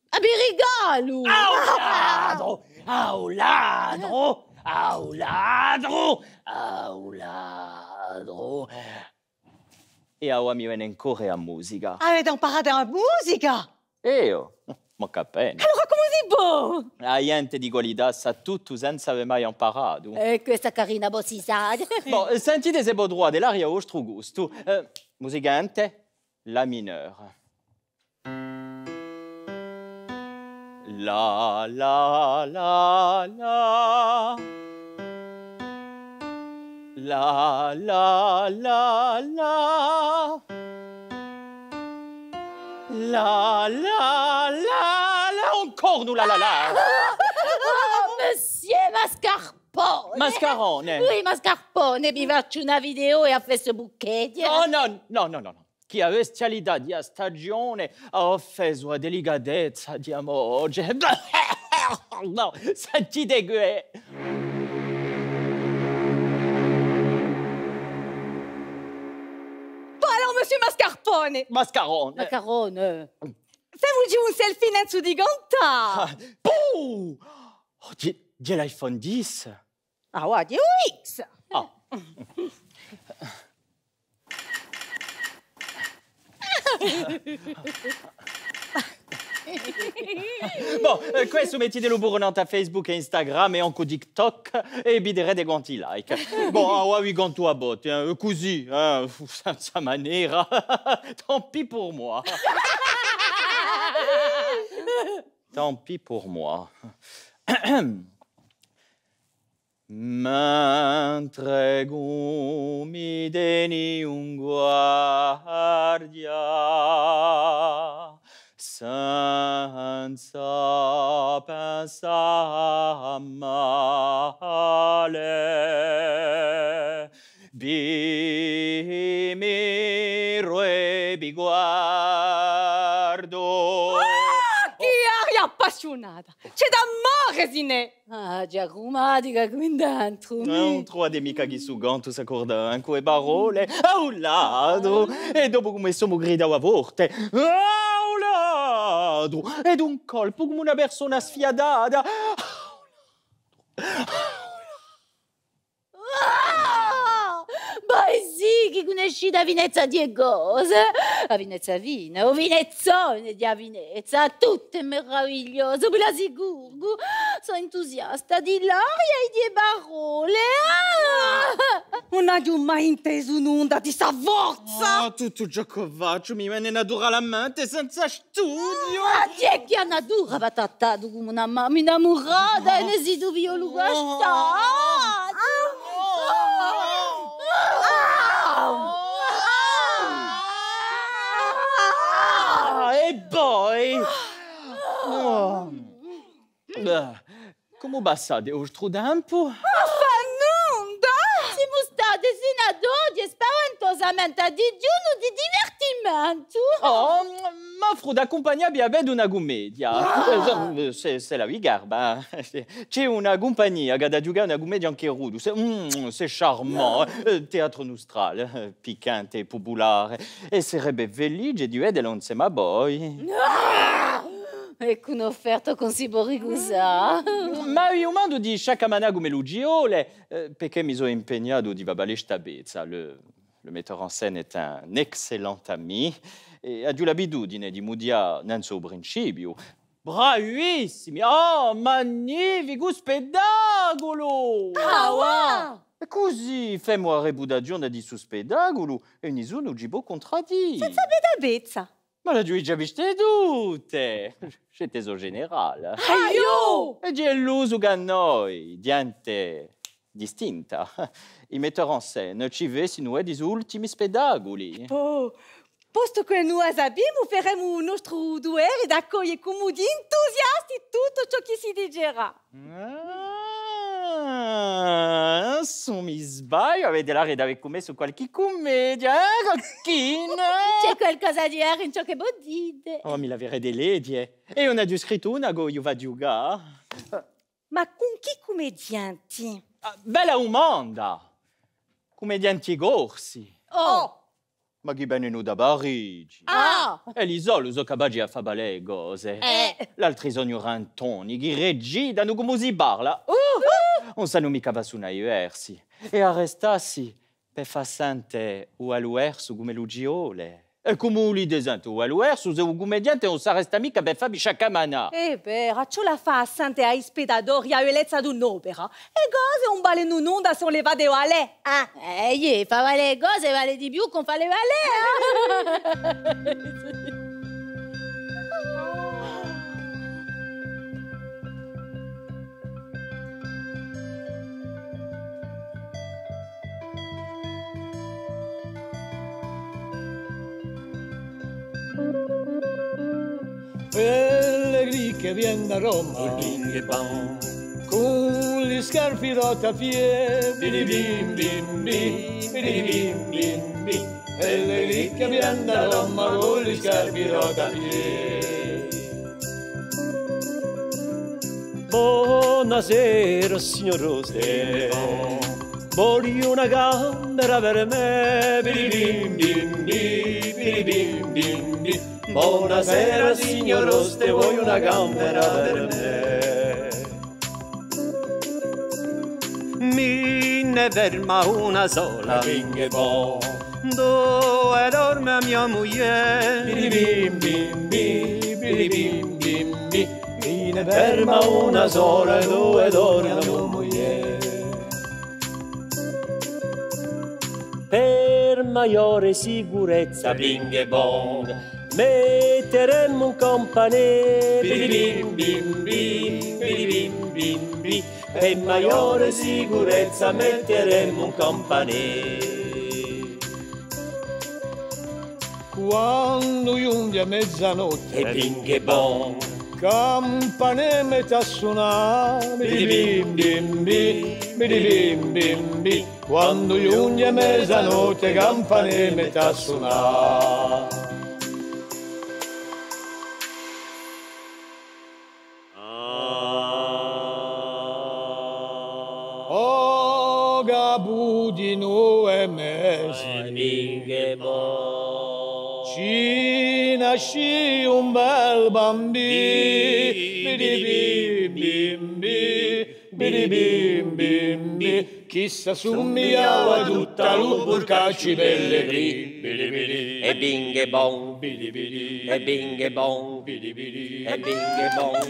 Abirigalo! Au ladro! Au ladro! Au ladro! Au ladro! E ora mi viene ancora a musica. Avete imparato la musica? Io? Ma capendo. Allora come si può? La gente di qualità sa tutto senza aver mai imparato. E questa carina bossisade. Bon, sentite se può trovare l'aria a vostro gusto. Musicante, la mineur. La la la la. La la la la. la, la, la, la, encore nous la, la, la. Monsieur Mascarpone. Mascarone. Oui, Mascarpone, mi faccio una video e ha fatto bucchetti. Oh, no. Chi ha bestialità di stagione ha offeso a delicatezza di amore. No, sentite che... Bon, alors, monsieur Mascarpone, Mascarone. Macarone. faites-vous un selfie in di ganta. Pouh! Oh, j'ai l'iPhone 10. Ah, guardi, X. Ah. Bon, questo mettitelo buronante a Facebook e Instagram e anche TikTok e bidere dei quanti like. Bon, oui, quanto a botte, così, senza maniera. Tant pis pour moi. Tant pis pour moi. Mentre gumi deni un guardia senza pensare male, bimiro e biguardo. Che aria appassionata. C'è d'amore, Sine. Ah, già cromatica qui dentro. Non trovate mica chi su ganto s'accorda anche le parole a un ladro e dopo come siamo gridati a volte a un ladro ed un colpo come una persona sfiadata. Poi sì, chi conosci da Venezia di cose? A Venezia Vina, o Venezzone di Venezia, tutto è meraviglioso, ve l'assicuro. Sono entusiasta di l'aria e di parole. Non ho mai inteso un'onda di sta forza. Tutto ciò che faccio mi viene naturalmente senza studio. Ah, c'è che ha natura va trattato come una mamma innamorata e ne si dovio lo E poi... come passate vostro tempo? Siamo state sino ad oggi spaventosamente a digiuno di divertimento. Oh, ma Frodo accompagnabi vedo una commedia. C'est la garba. C'è una compagnia che ha da giocare una commedia anche rude. C'est charmant. Teatro nostral, piccante e popolare. E sarebbe felice di vederlo insieme a voi. Ecco un'offerta così borrigosa. Ma io mando di sciacamana come l'ugiole, perché mi sono impegnato di Babale Stabezza. Le metteur en scène est un excellent ami e ha giù l'abitudine di mudiare nel suo principio. Bravissimi! Oh, magnifico spettacolo! Ah, wow! E così femo a rebudagione di suo spettacolo e nessuno ci può contraddire. Senza bedabezza. Ma la giù già viste tutte! C'è teso generale. Aio! E c'è l'uso che a noi, diante distinta. I metteur en scène ci vesino di ultimi spettacoli. Oh, posto che noi abbiamo, faremo un nostro duello ed accogliere come di entusiasti tutto ciò che si digerà. Se mi sbaglio, avete l'aria di aver commesso qualche commedia, cocchina? C'è qualcosa di vero in ciò che voi dite. Oh, mi lavere delle ledie. E on a giù scritto una go io va giocare. Ma con chi commedianti? Bella umanda! Commedianti corsi. Oh! Ma chi vengono da Parigi? Ah! E l'isolo so capaci a fare belle cose. L'altri sono rantoni, che regidano come si parla. Non sanno mica va su una diversi. E arrestassi per far sente o all'uerso come l'ugiole. E come li desento o all'uerso, se un commediante non si arresta mica per farmi sciacamana. Ciò la fa assente ai spettatori a bellezza d'un'opera. E cose un ballo in un'onda se on le va de valè. Fa vale cose, vale di più con fa le vale. Pellegrini che viene da Roma, Bing e bong. con gli scarpi rota a piedi, bidi bim bim bim, bidi bim bim bim. Pellegrini che viene da Roma, con gli scarpi rota a piedi. Buonasera signor Roste, voglio una gambera per me, bidi bim bim bim, bidi bim bim bim. Buonasera signor Roste, voglio una gambera per me. Mi ne ferma una sola, Bing e bong. dove dorme mia moglie. Bidi bim bim bim, bidi bim bim bim. Mi ne Ferma una sola e dove dorme mia moglie. Per maggiore sicurezza, bing e bong, metteremmo un campanello, bidi bim bim bim, bidi bim bim bim. Per maggiore sicurezza metteremmo un campanello. Quando giunge a mezzanotte, E bing e bong, campane metà suonare, bidi bim bim bim, bidi bim bim bim. Quando giunge a mezzanotte, campane metà suonare. Oh, gabudino e mesi, bing e bong. ci nasci un bel bambino, bidi bim bim bim, bidi bim bim bim. Chissà somigliava tutta l'uburcacci pellegrini, bidi bidi. E bing e bong, Bidi bidi, e bing e bong, bidi bidi, e bing e bong, e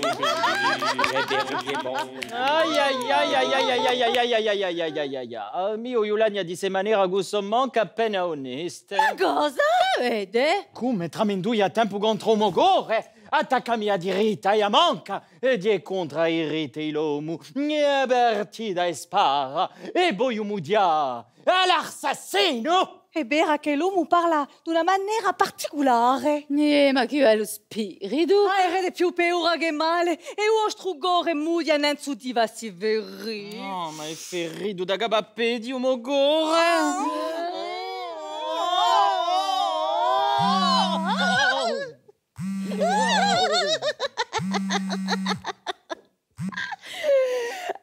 bing e bong. Ai ai ai ai ai ai ai ai ai ai ai ai ai ai ai ai. Mio Iulania di se maniera gussommanca appena oneste. Cosa? Vede? Come traminduia tempo contro mogore? Attaccami a diritta e a manca, e die contra i riti l'uomo, ne berti da spara, e poi umudia all'assassino! E beh, che l'uomo parla d'una maniera particolare. Ma che è lo spirito? Ah, era più paura che male. E o strugore muia non si udiva si veri. No, ma è ferrido da gabappedi, mogore!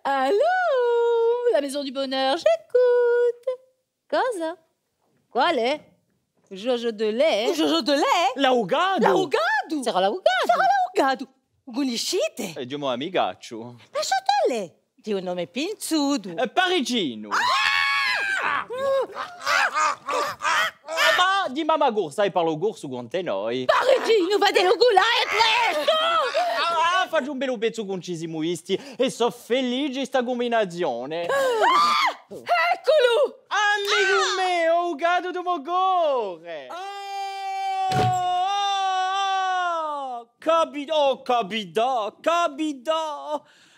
Allô? La maison du bonheur, j'écoute. Cosa? Quale? Jojo de lait? Jojo de lei? Laugado! Laugado! Sarà l'augado? Sarà laugado! Conoscete? E Dio amigaccio. Lasciate lei. Di un nome pinzudo. Parigino. Ma di mamma gorsa e parlo gorso con te noi. Parigino, va dello gulare presto! Faccio un bello pezzo con cisimuisti e so felice sta combinazione. Eccolo! Amico mio, gado di mogore! Capita!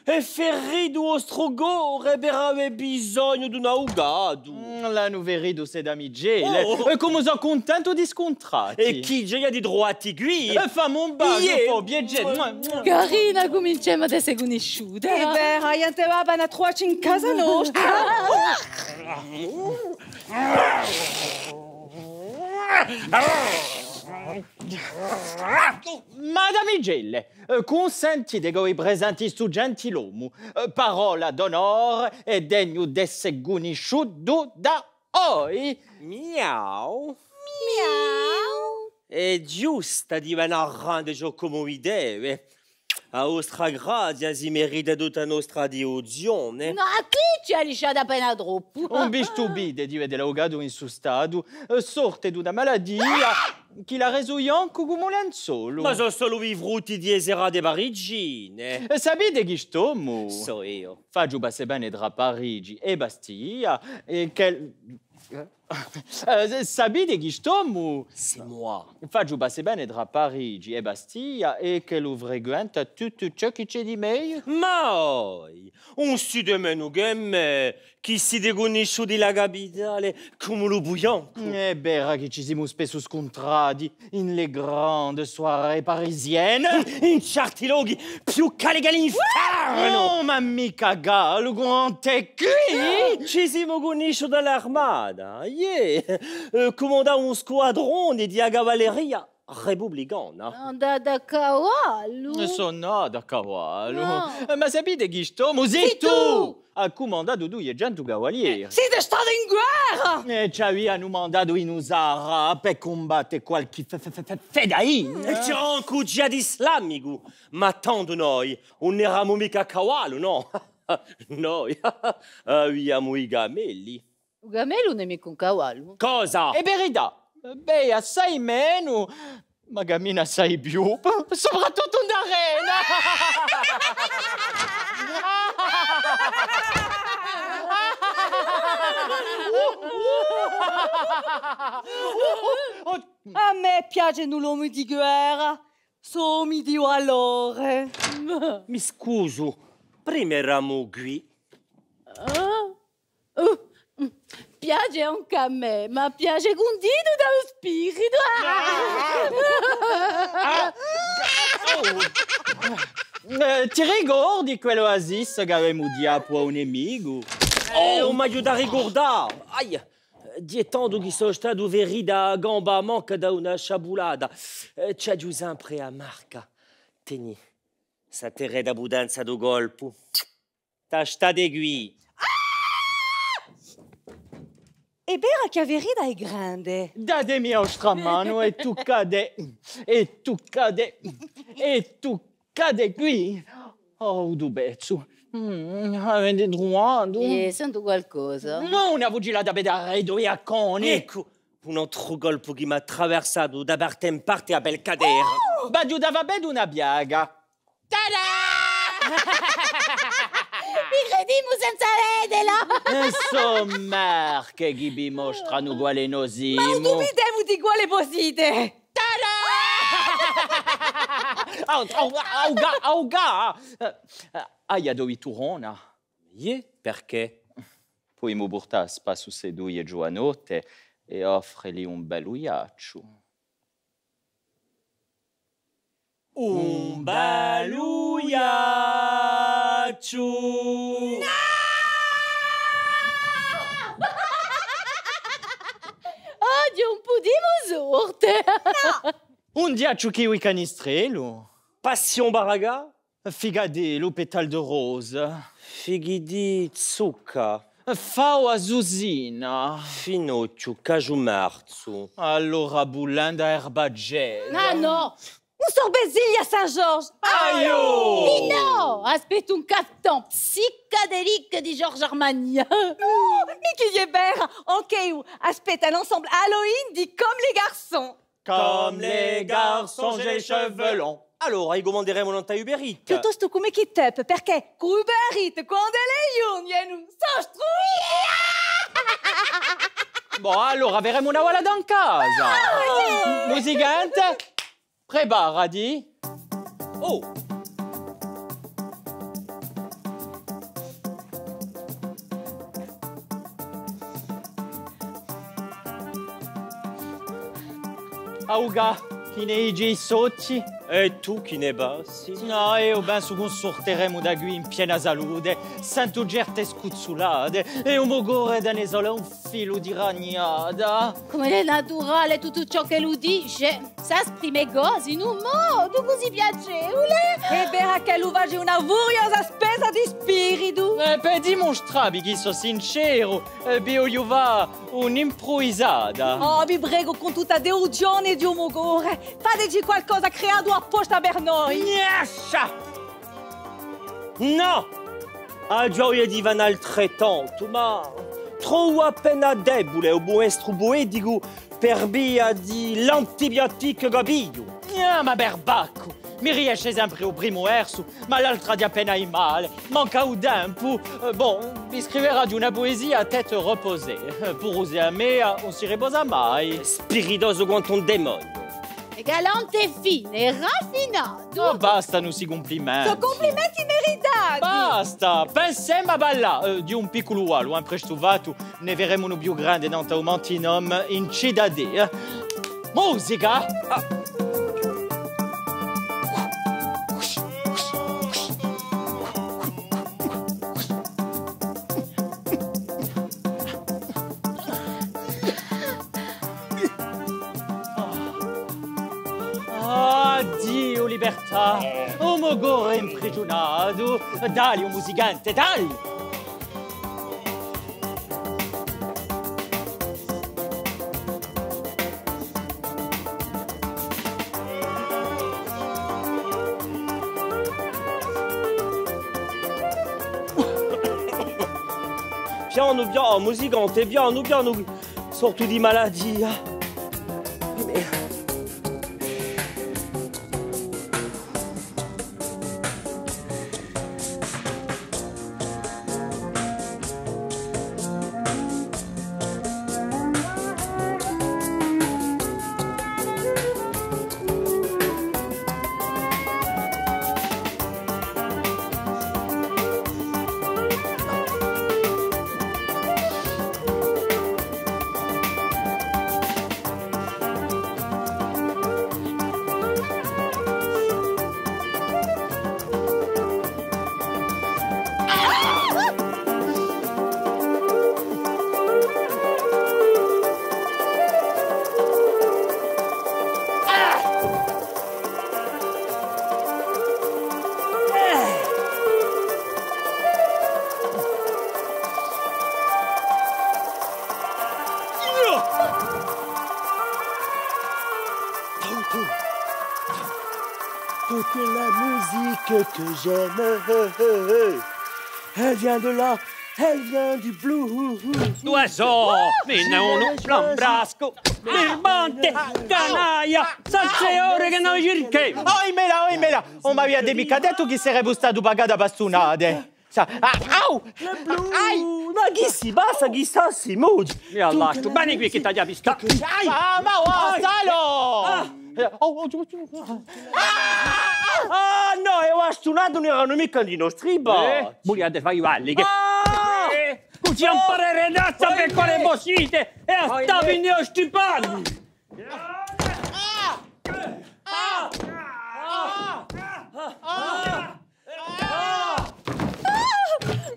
E ferrido ostrogore per avere bisogno di un augado. La nuverrido c'est d'amigele. E come sono contento di scontrati. E chi gioia di droiti aiguille? E fammi un bacio, Yeah. po' biegge. Carina, cominciamo ad essere conosciute. E beh, niente va bene a trovarci in casa nostra. Madame Gelle, consentite che vi presenti sto gentiluomo. Parola d'onore e degno d'essere conosciuto da voi. Miau. È giusta di venire ciò come idee. A vostra grazia si merita tutta nostra audizione. No, a chi ci ha lasciato appena troppo? Un bistubide di vedere l'augato in suo stato, sorte di una malattia che l'ha reso ianco come un lenzuolo. Ma sono solo i frutti di esera de Parigine. Sapete chi stomo? So io. Faccio passare bene tra Parigi e Bastiglia e che Sapete chi stiamo? C'est moi. Faccio passare bene tra Parigi e Bastiglia e che lo frequenta tutto ciò che c'è di meglio. Ma oi, un si demeno che me, chi si deconosce della capitale come lo bouillon. È vero che ci siamo spesso scontrati in le grandi soirée parisienne. In certi luoghi più cali che l'inferno. No, ma mica gallo, quant'è qui! Ci siamo conosciuti dall'armata. Comandava un squadrone di cavalleria repubblicana. Da cavallo. Sono da cavallo. No. Ma sapete chi stiamo? Sei tu! Ha comandato 200 cavalieri. Siete stati in guerra! E ci hanno mandato in Usara per combattere qualche fedain. C'era un coup islamico. Ma tanto noi non eravamo mica a cavallo, no? Noi abbiamo i gamelli. Il gamello non è mica un cavallo. Cosa? È verità. Beh, assai meno, ma cammina assai più, soprattutto in arena. A me piacciono l'uomo di guerra. So mi dio allora. Mi scuso, prima eravamo qui. Piace anche a me, ma piace condito dallo spirito. Ti ricordi quell'oasis che avevamo dato a un nemico? Oh, ma io da ricordare. Ai, dietando che sono stato ferito a gamba manca da una sciabulata. C'è giù sempre a marca. Tieni, sa terra d'abbondanza do golpo. Ta sta di qui. E vera che verida è grande. Datemi a stramano e tu cade, e tu cade, e tu cade qui. Oh, du bezzo. Avete trovato? Sento qualcosa. No, una fucilata pedare due acconi. Ecco, un altro colpo che mi ha attraversato da parte in parte a bel cadere. Baggio dava bene una piaga. Ta-da! Mi credimo senza vederla. Insomma, che vi mostrano quale Ma nosimo. non dubitemo di quale posite. Auga! Aia dove turona. Perché? Poi mi porta a spasso seduie giovanotte e offreli un bel uiaccio. Un bel uiaccio! Oggi un po' di sorte. Un diaccio kiwi canistrello. Passion baraga? Figadello, pétale de rose. Fighi di zucca. Fao azuzina. Finocchio, caju marzo. Allora bullanda erbagella. Ah no. Un sorbeziglia a Saint-Georges. Aio! No, aspetta un caftan psychédélique di Georges Armani. Mais qui est belle. Ok, aspetta un ensemble Halloween dit comme les garçons. Comme les garçons, j'ai les cheveux longs. Allora, ricomanderemo un taiuberit. Piuttosto come Kit Up, perché Kuberit, quando le unioni, Bon, allora avremo una wala in casa. Musicante, preparati. Oh! Auga, chi ne igi sotti? E tu chi ne bassi? No, io penso che sortiremo da qui in piena salute, sento certe scuzzolate e un mogore da ne solo un filo di ragnata. Come è naturale tutto ciò che lui dice, sa esprime cose in un modo così piacevole. E vera che lui va una furiosa spesa di spirito. Per dimostrare che sono sincero, io va un'improvvisata. Oh, vi prego, con tutta delusione di un mogore, fateci qualcosa creato apposta per noi. Niascia! No! A gioia divana altrettanto, ma trovo appena debole o buon estro poetico per via di l'antibiotico gabiglio. Ma perbacco, mi riesce sempre un primo verso, ma l'altra di appena in male. Manca un tempo. Bon, vi scriverà di una poesia a tête reposée. Per usi a me, non si riposa mai. Spiritoso quanto un demonio. Galante fine e raffinato. Oh, basta, non si complimenti. Sono complimenti meritati. Basta, pensiamo a ballare di un piccolo uomo imprestuvato, ne verremo uno più grande dans un mantinum in cidade. Musica! Addio libertà, uomo gore imprigionato, dai un musicante, dai! Piano piano, musicante, piano piano, sorto di malattia. Toute la musique que j'aime, elle vient de là, elle vient du blues. L'oiseau, minne uno, l'ambrasco, birbante, canaia, sa 6 ore che noi cerchiamo. Oimela, on m'aveva mica detto che sarebbe stato pagato a bastonate. Au! Ma chi si basta, chi sta si muge? Mi allascio, bene qui che ti ha visto. Ma salo! Ah no, e ho stunato non erano mica di nostri bar. Vogliate fare i valli che... Ci un parere razza per quale possite e a stavi ne ho stipati.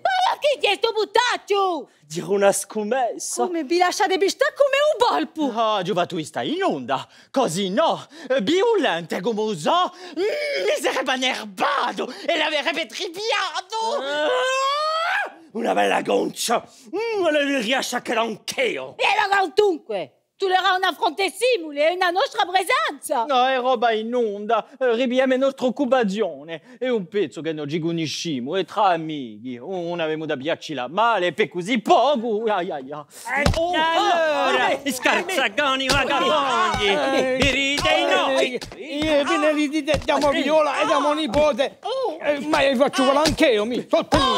Ma chi ti è sto buttato? Dire una scommessa. Come vi lasciate pistare come un balpo. Ah, Giova, tu stai in onda. Così no. Violente come uso. Mi sarebbe nervato e l'avrebbe triviato. Una bella goncia. Le riesce a che anch'io. E allora dunque, tu le un affronte simile e una nostra presenza. No, è roba in onda. Ribiamo il nostro cubazione. È un pezzo che non ci conosciamo. E tra amici. Non avevamo da piacere male per così poco. Allora, scarzagoni, vagabondi, vi ride noi. Viene ridite, diamo viola e diamo nipote. Ma io faccio quello anch'io, mi sottolineo.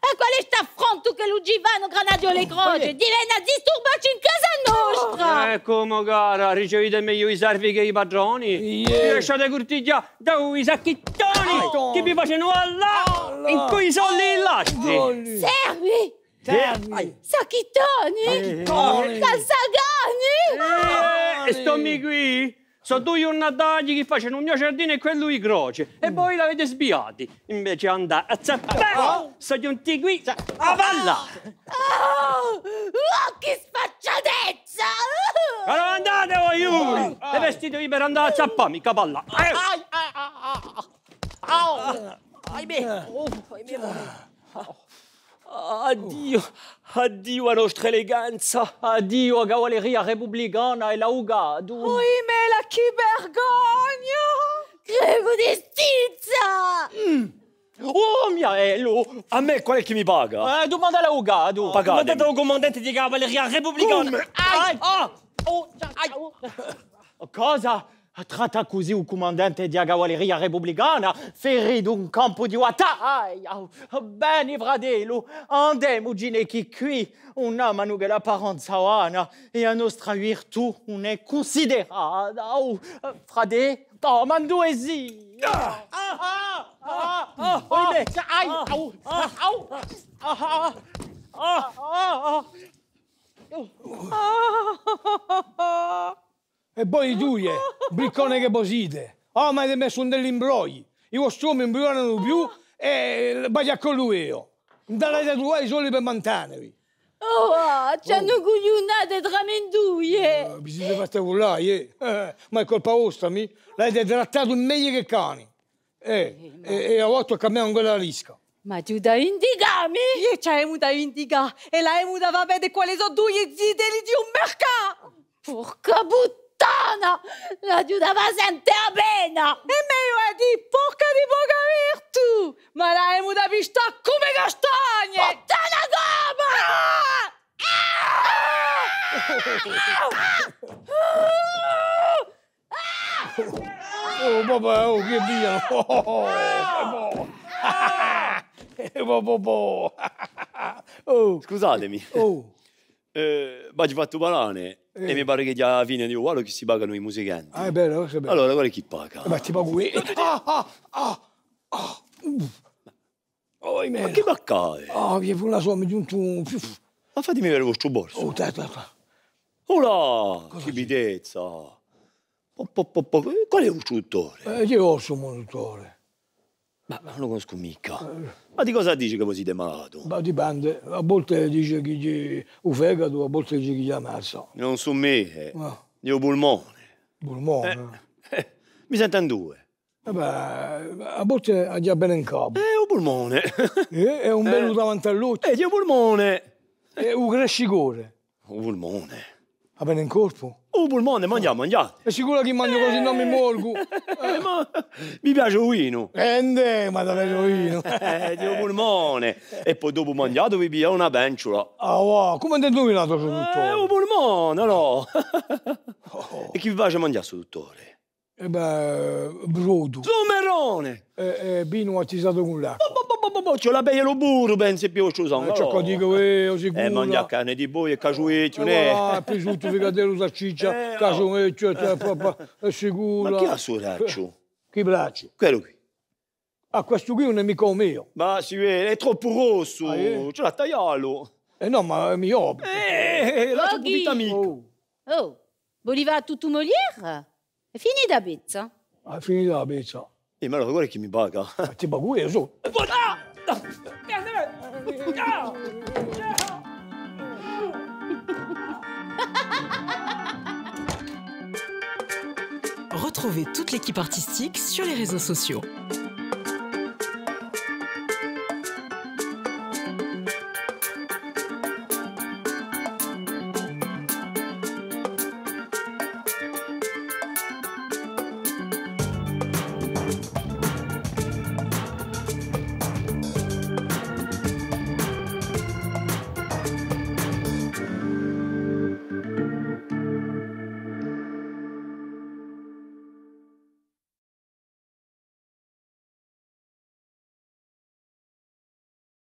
E qual è sta affronto che lui Givano Granadio le croce? Diventa disturbaci in casa nostra. Come cara, ricevete meglio i servi che i padroni. Vi lasciate cortiglia da i sacchittoni che vi facevano là, in cui sono lì i lasti. Servi? Sacchittoni? Calzagani? E stommi qui. Sono 2 giornatagli che facevano un mio giardino e quello i croce. E voi l'avete sbiati. Invece andate a zappare. Sono giunti qui a valla. Che spacciatezza! Allora andate voi, e vestitevi per andare a zappare, mica palla. Addio, addio a nostra eleganza. Addio a cavalleria repubblicana e l'augado. Oimela, che vergogna! Crevo di stizza! Oh, miaello! A me qual è che mi paga? Domanda all'augado. Mandate un comandante di cavalleria repubblicana. Cosa? Tratta così il comandante di cavalleria repubblicana, ferito un campo di battaglia. Bene, fratello, andiamo qui qui, una mano che l'apparenza umana e la nostra virtù non è considerata. Fratello, mando sì. E poi tu, briccone che posite. Oh, ma avete messo un dell'imbrogli. I vostri uomini non imbrogano più e vai a con lui io. Non date trovare i soldi per mantenervi. Oh, ci hanno cuglionate tra menduie. Vi siete fatti volare, ma è colpa vostra, mi? L'avete trattato meglio che cani. E a volte cambiamo quella risca. Ma tu da indicami? Io ci hai da indicare e la hai da vedere quali sono due ziteli di un mercato. Porca puttana! La giudava sente a pena! E me io di porca di poca virtù! Ma la hai da vista come castagne! Puttana Oh, papà, oh, che via! Oh, Scusatemi, oh. Baggi fatto banane e mi pare che già alla fine di uguale che si pagano i musicanti. È bello, è bello. Allora, qual è chi paga? Ma ti pago io. Oh, Ma che baccate? Ah, vi fu una somma di un... Ma fatemi vedere il vostro borso. Oh, dai. Ola, che bidezza. Qual è il vostro dottore? Io sono un dottore. Ma non lo conosco mica. Ma di cosa dici che voi siete malato? Ma dipende. A volte dice che c'è un fegato, a volte dice che c'è la massa. Non so me, io polmone. Polmone? Mi sento in due. A volte ha già bene in capo. Un polmone. È un bello davanti all'occhio. Io polmone. È un crescicore. Un polmone. Va bene in corpo? Un polmone, mangiamo. È sicuro che mangio così non mi morgo? Ma mi piace il vino. Ma davvero vino. Dio polmone. E poi dopo mangiato vi pia una penciola. Ah, wow, come ti hai indovinato, dottore? Un polmone, no. E chi vi piace mangiare, dottore? Brodo. Zumerone. Vino attizzato con l'acqua. C'è la bella lo burro, pensi più, scusa. Ciò che dico io, sicuro. Mangia carne di boi e caciueccio, ne? Prosciutto, fricatello, salsiccia, caciueccio, è sicuro. Ma chi ha il suo braccio? Che braccio? Quello qui. Ah, questo qui è un nemico mio. Ma si vede, è troppo rosso. Ce l'ha tagliato. No, ma è mio. La tua amica. Oh, voleva tutto Molière? È finita la pizza? È finita la pizza. Ma allora guarda chi mi paga. Ti pago io, su. Retrouvez toute l'équipe artistique sur les réseaux sociaux.